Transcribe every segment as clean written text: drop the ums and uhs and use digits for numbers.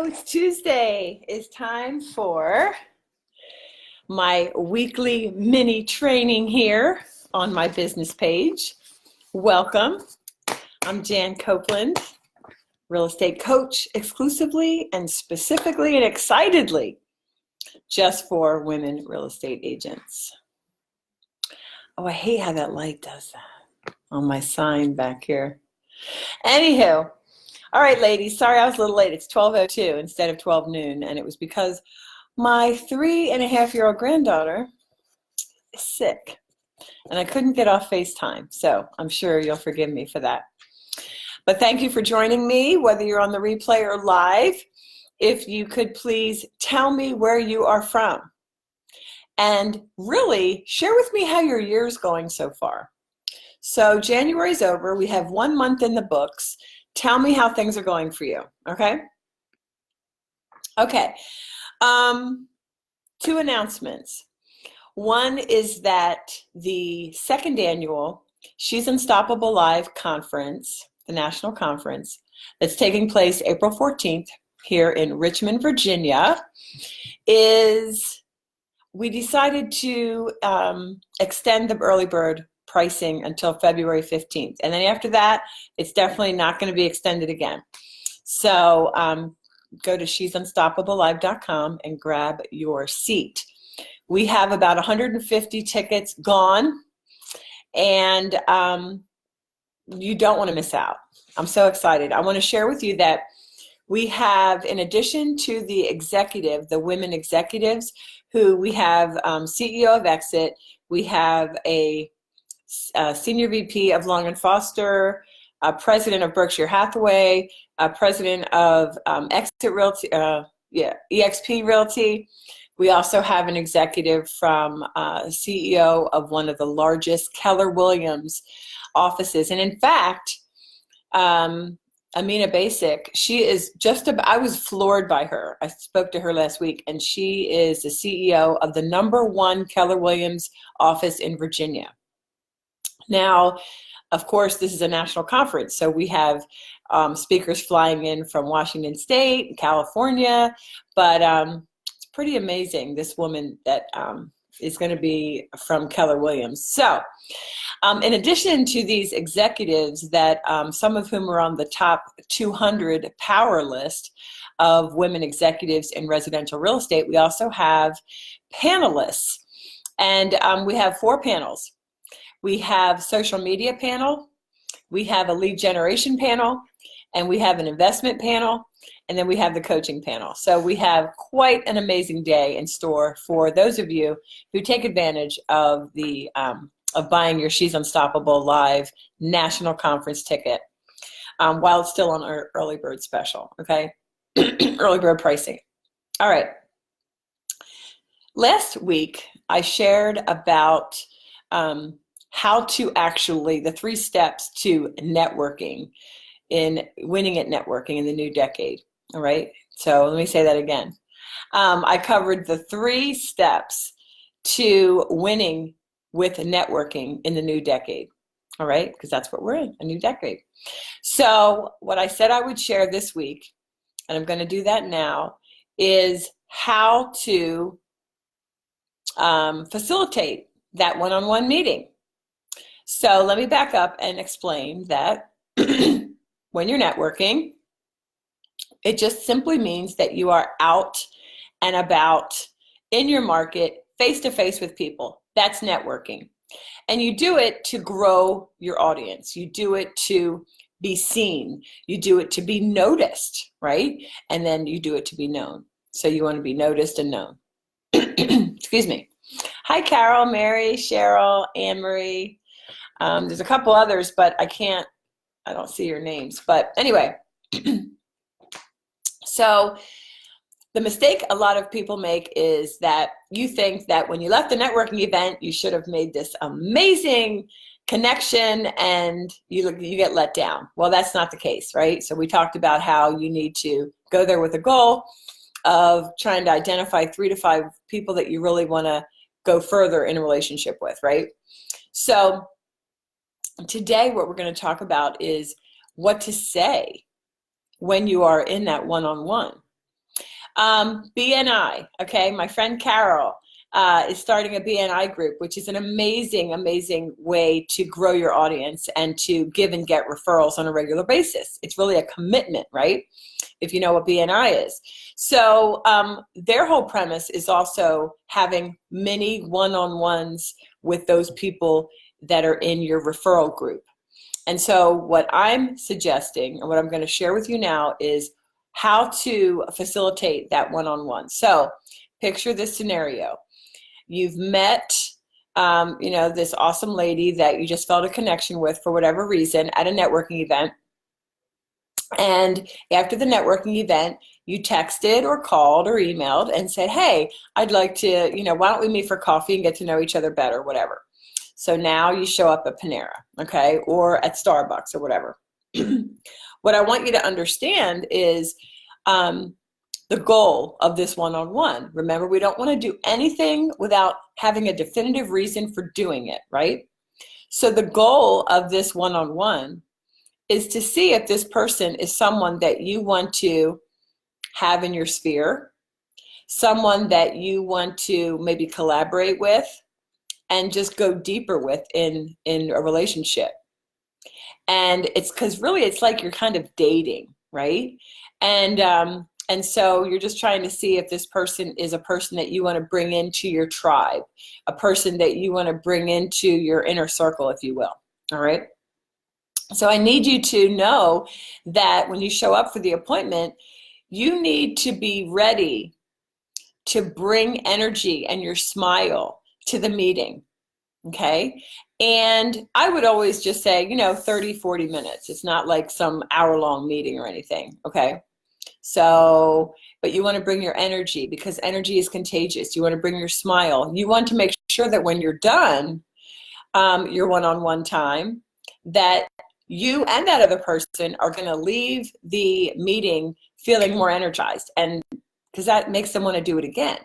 It's Tuesday. It's time for my weekly mini training here on my business page. Welcome. I'm Jan Copeland, real estate coach exclusively and specifically and excitedly just for women real estate agents. Oh, I hate how that light does that on my sign back here. Anywho, all right, ladies, sorry I was a little late. It's 12:02 instead of 12 noon, and it was because my 3.5-year-old granddaughter is sick, and I couldn't get off FaceTime, so I'm sure you'll forgive me for that. But thank you for joining me, whether you're on the replay or live. If you could please tell me where you are from, and really share with me how your year's going so far. So January's over. We have 1 month in the books. Tell me how things are going for you, okay? Okay, 2 announcements. One is that the 2nd annual She's Unstoppable Live conference, the national conference, that's taking place April 14th here in Richmond, Virginia, we decided to extend the early bird pricing until February 15th. And then after that, it's definitely not going to be extended again. So go to she'sunstoppablelive.com and grab your seat. We have about 150 tickets gone, and you don't want to miss out. I'm so excited. I want to share with you that we have, in addition to the women executives, who we have CEO of Exit, we have a Senior VP of Long and Foster, President of Berkshire Hathaway, President of Exit Realty, EXP Realty. We also have an executive from CEO of one of the largest Keller Williams offices. And in fact, Amina Basic, she is I was floored by her. I spoke to her last week, and she is the CEO of the #1 Keller Williams office in Virginia. Now, of course, this is a national conference, so we have speakers flying in from Washington State, California, but it's pretty amazing, this woman that is going to be from Keller Williams. So, in addition to these executives that some of whom are on the top 200 power list of women executives in residential real estate, we also have panelists, and we have 4 panels. We have social media panel, we have a lead generation panel, and we have an investment panel, and then we have the coaching panel. So we have quite an amazing day in store for those of you who take advantage of the of buying your She's Unstoppable Live national conference ticket while it's still on our early bird special, okay? Early bird pricing. All right. Last week, I shared about how to actually, the 3 steps to networking, in winning at networking in the new decade, all right? So let me say that again. I covered the 3 steps to winning with networking in the new decade, all right? Because that's what we're in, a new decade. So what I said I would share this week, and I'm going to do that now, is how to facilitate that one-on-one meeting. So let me back up and explain that when you're networking, it just simply means that you are out and about in your market, face-to-face with people. That's networking. And you do it to grow your audience. You do it to be seen. You do it to be noticed, right? And then you do it to be known. So you want to be noticed and known. Excuse me. Hi, Carol, Mary, Cheryl, Anne-Marie. There's a couple others, but I don't see your names. But anyway, so the mistake a lot of people make is that you think that when you left the networking event, you should have made this amazing connection and you get let down. Well, that's not the case, right? So we talked about how you need to go there with a goal of trying to identify 3 to 5 people that you really want to go further in a relationship with, right? So today what we're going to talk about is what to say when you are in that one-on-one. BNI, okay? My friend Carol is starting a BNI group, which is an amazing, amazing way to grow your audience and to give and get referrals on a regular basis. It's really a commitment, right? If you know what BNI is. So their whole premise is also having many one-on-ones with those people that are in your referral group. And so what I'm suggesting and what I'm going to share with you now is how to facilitate that one-on-one. So picture this scenario. You've met this awesome lady that you just felt a connection with for whatever reason at a networking event. And after the networking event, you texted or called or emailed and said, hey, I'd like to, why don't we meet for coffee and get to know each other better, whatever. So now you show up at Panera, okay, or at Starbucks or whatever. What I want you to understand is the goal of this one-on-one. Remember, we don't want to do anything without having a definitive reason for doing it, right? So the goal of this one-on-one is to see if this person is someone that you want to have in your sphere, someone that you want to maybe collaborate with and just go deeper with in a relationship. And it's because really it's like you're kind of dating, right? And so you're just trying to see if this person is a person that you want to bring into your tribe, a person that you want to bring into your inner circle, if you will, all right? So I need you to know that when you show up for the appointment, you need to be ready to bring energy and your smile to the meeting, okay? And I would always just say, 30, 40 minutes. It's not like some hour-long meeting or anything, okay? So, but you want to bring your energy because energy is contagious. You want to bring your smile. You want to make sure that when you're done, your one-on-one time, that you and that other person are going to leave the meeting feeling more energized, and because that makes them want to do it again.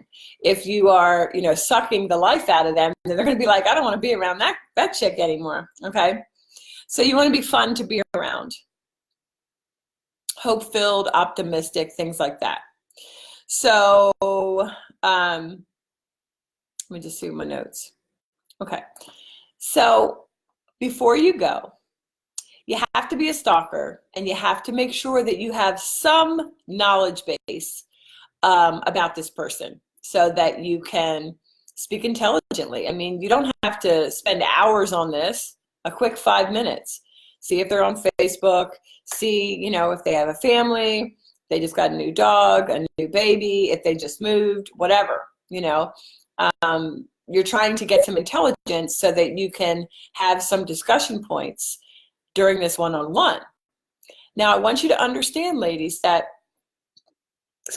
If you are, sucking the life out of them, then they're going to be like, I don't want to be around that chick anymore, okay? So you want to be fun to be around. Hope-filled, optimistic, things like that. So let me just see my notes. Okay, so before you go, you have to be a stalker and you have to make sure that you have some knowledge base about this person so that you can speak intelligently. I mean, you don't have to spend hours on this, a quick 5 minutes. See if they're on Facebook, see, if they have a family, they just got a new dog, a new baby, if they just moved, whatever, you're trying to get some intelligence so that you can have some discussion points during this one-on-one. Now, I want you to understand, ladies, that,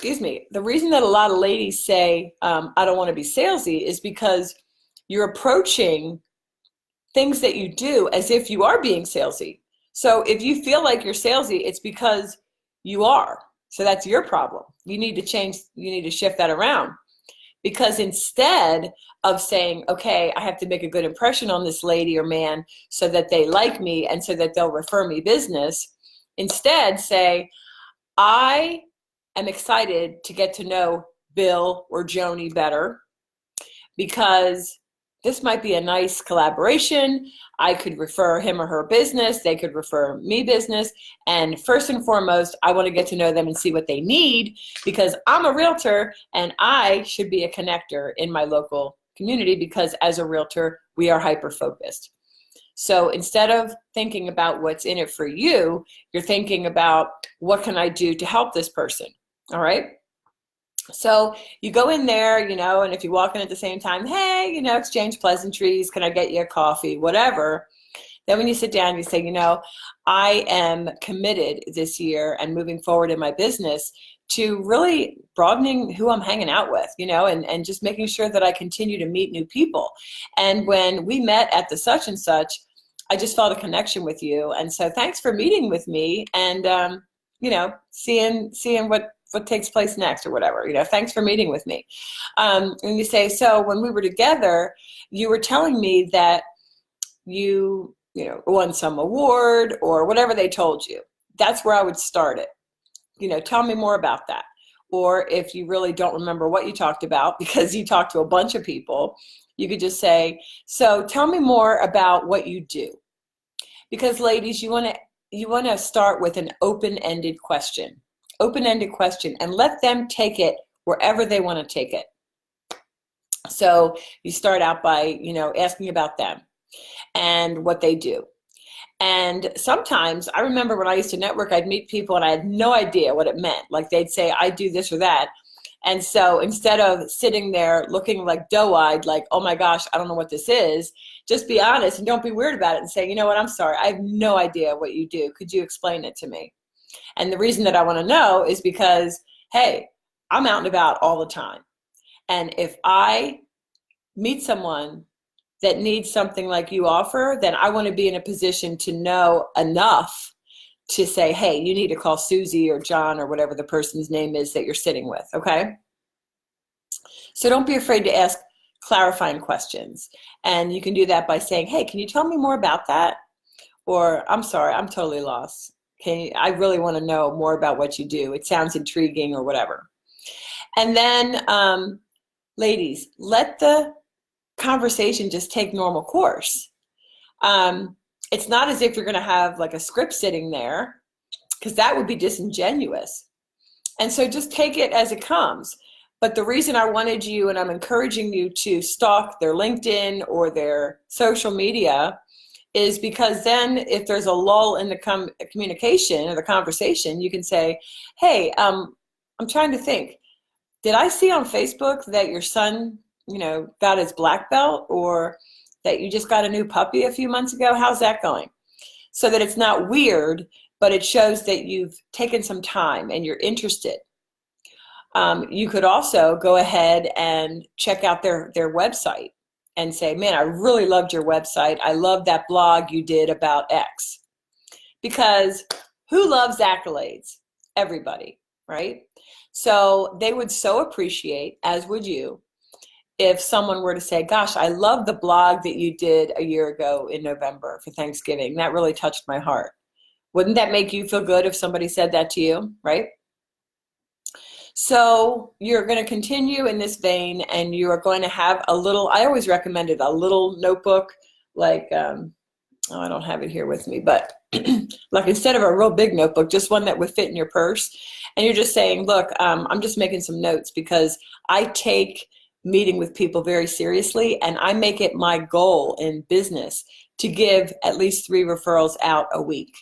the reason that a lot of ladies say, I don't want to be salesy is because you're approaching things that you do as if you are being salesy. So if you feel like you're salesy, it's because you are. So that's your problem. You need to change, you need to shift that around. Because instead of saying, okay, I have to make a good impression on this lady or man so that they like me and so that they'll refer me business, instead say, I am excited to get to know Bill or Joni better because this might be a nice collaboration. I could refer him or her business. They could refer me business. And first and foremost, I want to get to know them and see what they need because I'm a realtor and I should be a connector in my local community because as a realtor, we are hyper-focused. So instead of thinking about what's in it for you, you're thinking about what can I do to help this person, all right? So you go in there, and if you walk in at the same time, hey, exchange pleasantries, can I get you a coffee, whatever. Then when you sit down, you say, I am committed this year and moving forward in my business to really broadening who I'm hanging out with, and just making sure that I continue to meet new people. And when we met at the such and such, I just felt a connection with you. And so thanks for meeting with me and, seeing what takes place next or whatever, thanks for meeting with me. And you say, so when we were together, you were telling me that you won some award or whatever they told you. That's where I would start it. Tell me more about that. Or if you really don't remember what you talked about because you talked to a bunch of people, you could just say, so tell me more about what you do. Because ladies, you want to start with an open-ended question. Open-ended question, and let them take it wherever they want to take it. So you start out by, asking about them and what they do. And sometimes I remember when I used to network, I'd meet people and I had no idea what it meant. Like they'd say, I do this or that. And so instead of sitting there looking like doe-eyed, like, oh my gosh, I don't know what this is, just be honest and don't be weird about it and say, you know what, I'm sorry, I have no idea what you do. Could you explain it to me? And the reason that I want to know is because, hey, I'm out and about all the time. And if I meet someone that needs something like you offer, then I want to be in a position to know enough to say, hey, you need to call Susie or John or whatever the person's name is that you're sitting with, okay? So don't be afraid to ask clarifying questions. And you can do that by saying, hey, can you tell me more about that? Or, I'm sorry, I'm totally lost. I really want to know more about what you do. It sounds intriguing or whatever. And then, ladies, let the conversation just take normal course. It's not as if you're going to have like a script sitting there, because that would be disingenuous. And so just take it as it comes. But the reason I wanted you, and I'm encouraging you to stalk their LinkedIn or their social media, is because then if there's a lull in the communication or the conversation, you can say, hey, I'm trying to think. Did I see on Facebook that your son, got his black belt, or that you just got a new puppy a few months ago? How's that going? So that it's not weird, but it shows that you've taken some time and you're interested. You could also go ahead and check out their website and say, man, I really loved your website. I love that blog you did about X. Because who loves accolades? Everybody, right? So they would so appreciate, as would you, if someone were to say, gosh, I love the blog that you did a year ago in November for Thanksgiving. That really touched my heart. Wouldn't that make you feel good if somebody said that to you, right? So you're going to continue in this vein, and you are going to have a little, I always recommended a little notebook, like, I don't have it here with me, but like instead of a real big notebook, just one that would fit in your purse. And you're just saying, look, I'm just making some notes because I take meeting with people very seriously, and I make it my goal in business to give at least 3 referrals out a week,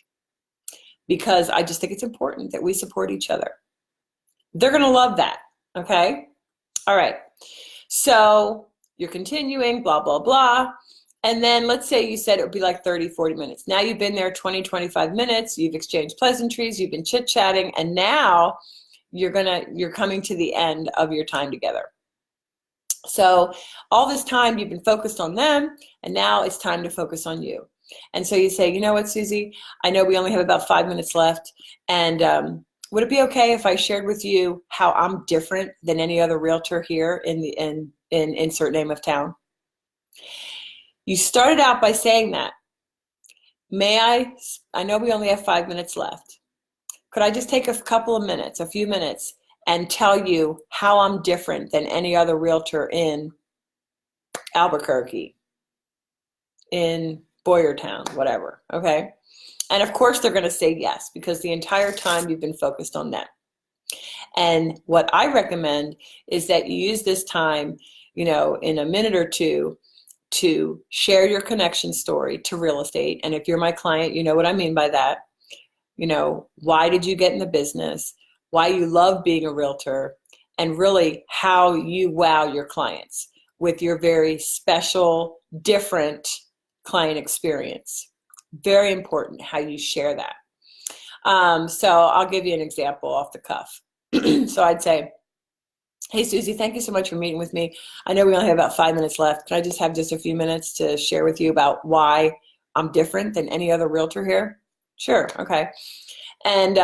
because I just think it's important that we support each other. They're going to love that, okay? All right, so you're continuing, blah, blah, blah. And then let's say you said it would be like 30, 40 minutes. Now you've been there 20, 25 minutes, you've exchanged pleasantries, you've been chit-chatting, and now you're coming to the end of your time together. So all this time you've been focused on them, and now it's time to focus on you. And so you say, you know what, Susie, I know we only have about 5 minutes left, and would it be okay if I shared with you how I'm different than any other realtor here in insert name of town? You started out by saying that. I know we only have 5 minutes left. Could I just take a couple of minutes, a few minutes, and tell you how I'm different than any other realtor in Albuquerque, in Boyertown, whatever, okay? And of course they're gonna say yes, because the entire time you've been focused on them. And what I recommend is that you use this time, in a minute or two, to share your connection story to real estate. And if you're my client, you know what I mean by that. Why did you get in the business? Why you love being a realtor, and really how you wow your clients with your very special, different client experience. Very important how you share that. So I'll give you an example off the cuff. So I'd say, hey, Susie, thank you so much for meeting with me. I know we only have about 5 minutes left. Can I just have just a few minutes to share with you about why I'm different than any other realtor here? Sure, okay. And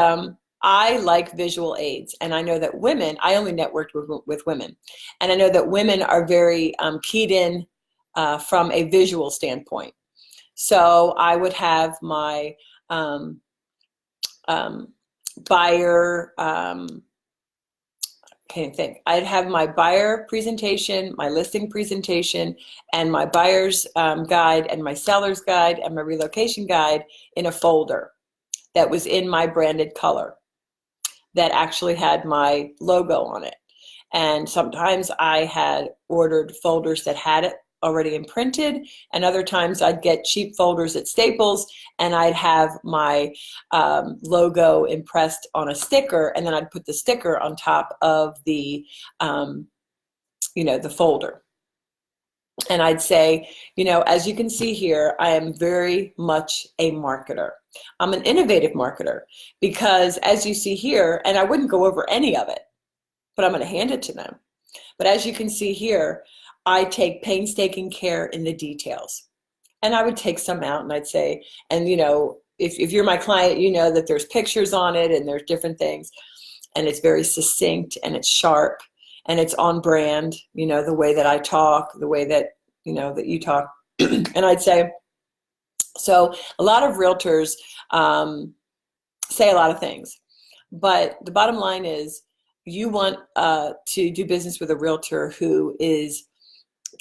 I like visual aids, and I know that women, I only networked with women, and I know that women are very keyed in from a visual standpoint. So I would have my buyer can't even think. I'd have my buyer presentation, my listing presentation, and my buyer's guide, and my seller's guide, and my relocation guide in a folder that was in my branded color that actually had my logo on it. And sometimes I had ordered folders that had it already imprinted, and other times I'd get cheap folders at Staples and I'd have my logo impressed on a sticker, and then I'd put the sticker on top of the the folder. And I'd say, as you can see here, I am very much a marketer. I'm an innovative marketer because, as you see here, and I wouldn't go over any of it, but I'm going to hand it to them. But as you can see here, I take painstaking care in the details. And I would take some out and I'd say, and if you're my client, you know that there's pictures on it and there's different things. And it's very succinct and it's sharp and it's on brand, the way that I talk, the way that, that you talk. And I'd say, so a lot of realtors say a lot of things, but the bottom line is you want to do business with a realtor who is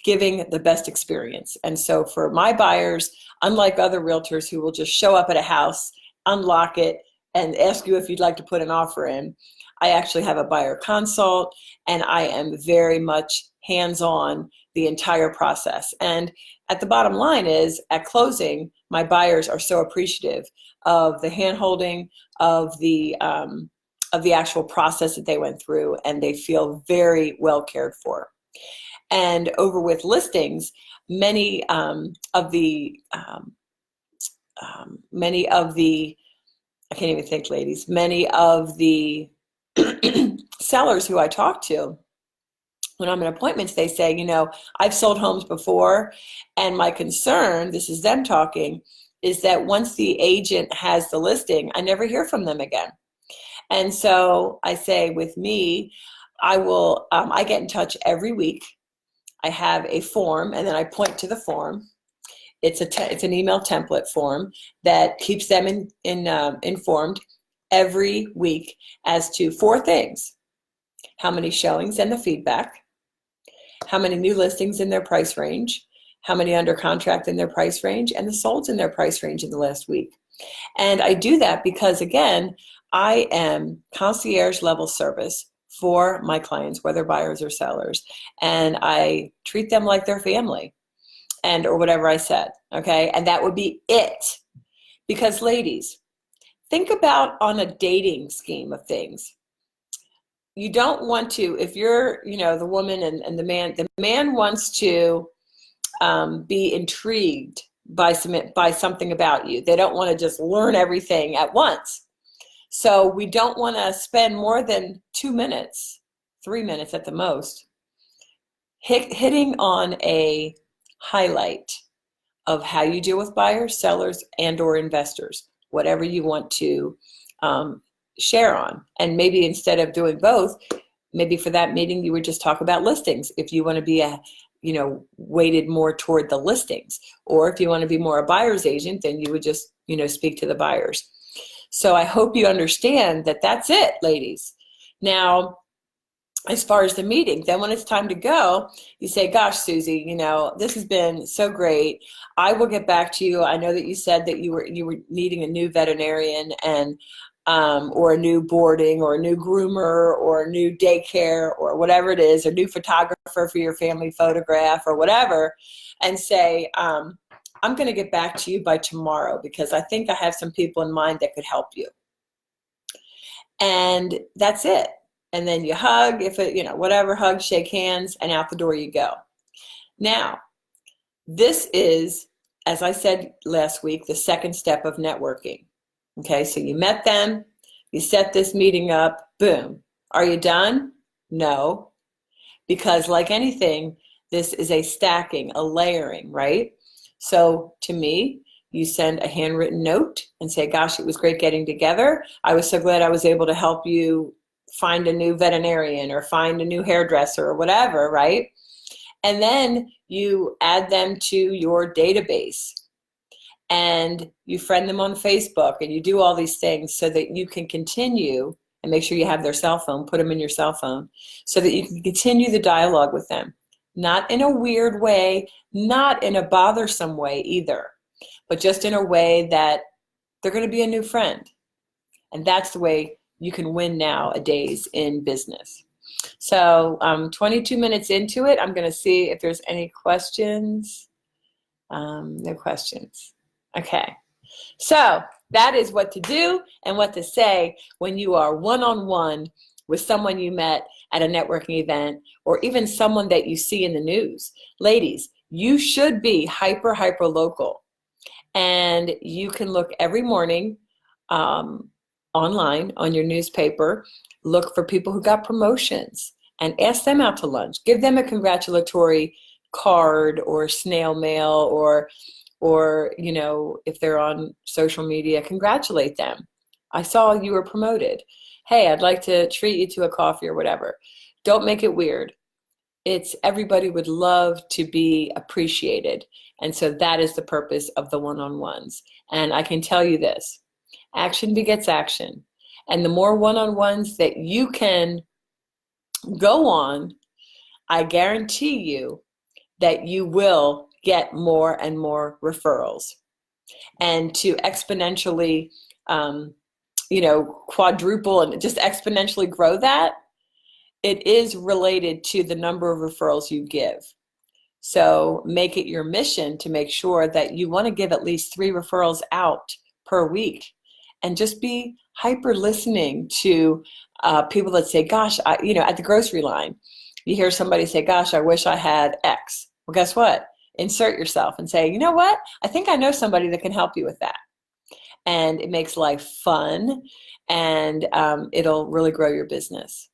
giving the best experience. And so for my buyers, unlike other realtors who will just show up at a house, unlock it, and ask you if you'd like to put an offer in, I actually have a buyer consult, and I am very much hands-on the entire process. And at the bottom line is, at closing, my buyers are so appreciative of the hand-holding, of the actual process that they went through, and they feel very well cared for. And over with listings, many of the I can't even think, ladies, many of the sellers who I talk to, when I'm in appointments, they say, I've sold homes before, and my concern, this is them talking, is that once the agent has the listing, I never hear from them again. And so I say, with me, I get in touch every week. I have a form, and then I point to the form. It's an email template form that keeps them informed every week as to 4 things: how many showings and the feedback, how many new listings in their price range, how many under contract in their price range, and the solds in their price range in the last week. And I do that because, again, I am concierge level service for my clients, whether buyers or sellers, and I treat them like their family, or whatever I said, okay? And that would be it. Because, ladies, think about on a dating scheme of things. You don't want to, if you're, the woman and the man wants to be intrigued by something about you. They don't want to just learn everything at once. So we don't want to spend more than 2 minutes, 3 minutes at the most, hitting on a highlight of how you deal with buyers, sellers, and or investors, whatever you want to share on. And maybe instead of doing both, maybe for that meeting you would just talk about listings if you want to be weighted more toward the listings. Or if you want to be more a buyer's agent, then you would just speak to the buyers. So I hope you understand that that's it, ladies. Now, as far as the meeting, then when it's time to go, you say, gosh, Susie, this has been so great. I will get back to you. I know that you said that you were needing a new veterinarian and or a new boarding or a new groomer or a new daycare or whatever it is, a new photographer for your family photograph or whatever, and say, I'm going to get back to you by tomorrow because I think I have some people in mind that could help you. And that's it. And then you hug, whatever, hug, shake hands, and out the door you go. Now, this is, as I said last week, the second step of networking. Okay, so you met them, you set this meeting up, boom. Are you done? No, because like anything, this is a stacking, a layering, right? So to me, you send a handwritten note and say, gosh, it was great getting together. I was so glad I was able to help you find a new veterinarian or find a new hairdresser or whatever, right? And then you add them to your database and you friend them on Facebook and you do all these things so that you can continue and make sure you have their cell phone, put them in your cell phone so that you can continue the dialogue with them. Not in a weird way, not in a bothersome way either, but just in a way that they're going to be a new friend. And that's the way you can win nowadays in business. So 22 minutes into it, I'm going to see if there's any questions. No questions. Okay. So that is what to do and what to say when you are one-on-one with someone you met at a networking event or even someone that you see in the news. Ladies, you should be hyper local. And you can look every morning online on your newspaper, look for people who got promotions and ask them out to lunch. Give them a congratulatory card or snail mail or you know, if they're on social media, congratulate them. I saw you were promoted. Hey, I'd like to treat you to a coffee or whatever. Don't make it weird. It's everybody would love to be appreciated. And so that is the purpose of the one-on-ones. And I can tell you this, action begets action. And the more one-on-ones that you can go on, I guarantee you that you will get more and more referrals. And to exponentially, you know, quadruple and just exponentially grow that, it is related to the number of referrals you give. So make it your mission to make sure that you want to give at least 3 referrals out per week, and just be hyper listening to people that say, gosh, you know, at the grocery line, you hear somebody say, gosh, I wish I had X. Well, guess what? Insert yourself and say, you know what? I think I know somebody that can help you with that. And it makes life fun, and it'll really grow your business.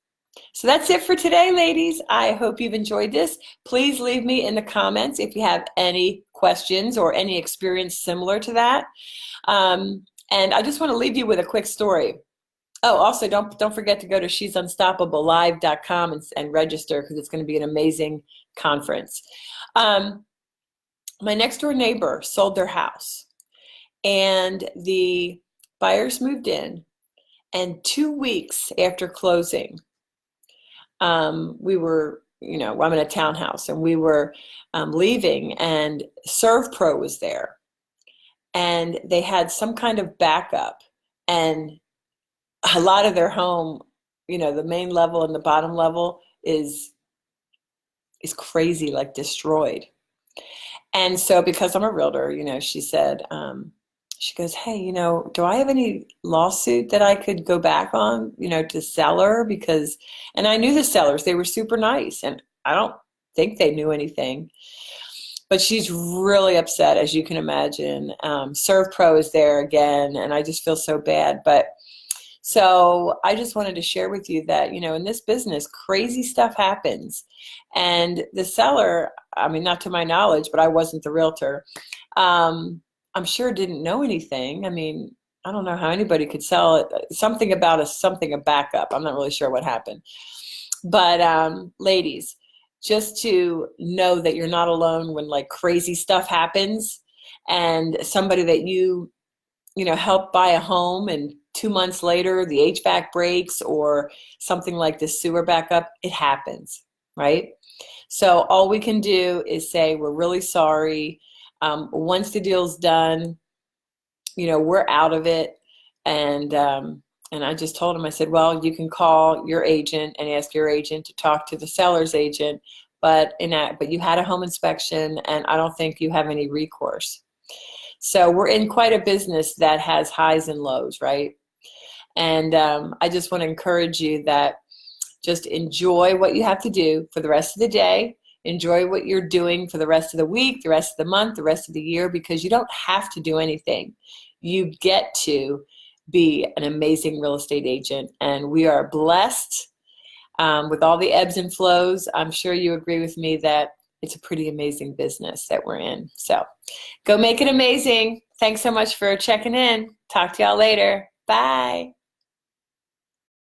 So that's it for today, ladies. I hope you've enjoyed this. Please leave me in the comments if you have any questions or any experience similar to that. And I just want to leave you with a quick story. Oh, also, don't forget to go to she'sunstoppablelive.com and register, because it's going to be an amazing conference. My next door neighbor sold their house, and the buyers moved in, and 2 weeks after closing, we were, you know, I'm in a townhouse, and we were leaving, and ServPro was there, and they had some kind of backup, and a lot of their home, you know, the main level and the bottom level is crazy, like destroyed. And so because I'm a realtor, you know, she said, she goes, hey, you know, do I have any lawsuit that I could go back on, you know, to seller? Because, and I knew the sellers, they were super nice, and I don't think they knew anything. But she's really upset, as you can imagine. ServPro is there again, and I just feel so bad. But so I just wanted to share with you that, you know, in this business, crazy stuff happens. And the seller, I mean, not to my knowledge, but I wasn't the realtor, I'm sure didn't know anything. I mean, I don't know how anybody could sell it. Something about a backup. I'm not really sure what happened. But ladies, just to know that you're not alone when like crazy stuff happens, and somebody that you know, helped buy a home, and 2 months later the HVAC breaks or something like the sewer backup, it happens, right? So all we can do is say, we're really sorry. Once the deal's done, you know, we're out of it. And I just told him, I said, well, you can call your agent and ask your agent to talk to the seller's agent, but you had a home inspection, and I don't think you have any recourse. So we're in quite a business that has highs and lows, right? And I just want to encourage you that just enjoy what you have to do for the rest of the day. Enjoy what you're doing for the rest of the week, the rest of the month, the rest of the year, because you don't have to do anything. You get to be an amazing real estate agent, and we are blessed with all the ebbs and flows. I'm sure you agree with me that it's a pretty amazing business that we're in. So go make it amazing. Thanks so much for checking in. Talk to y'all later. Bye.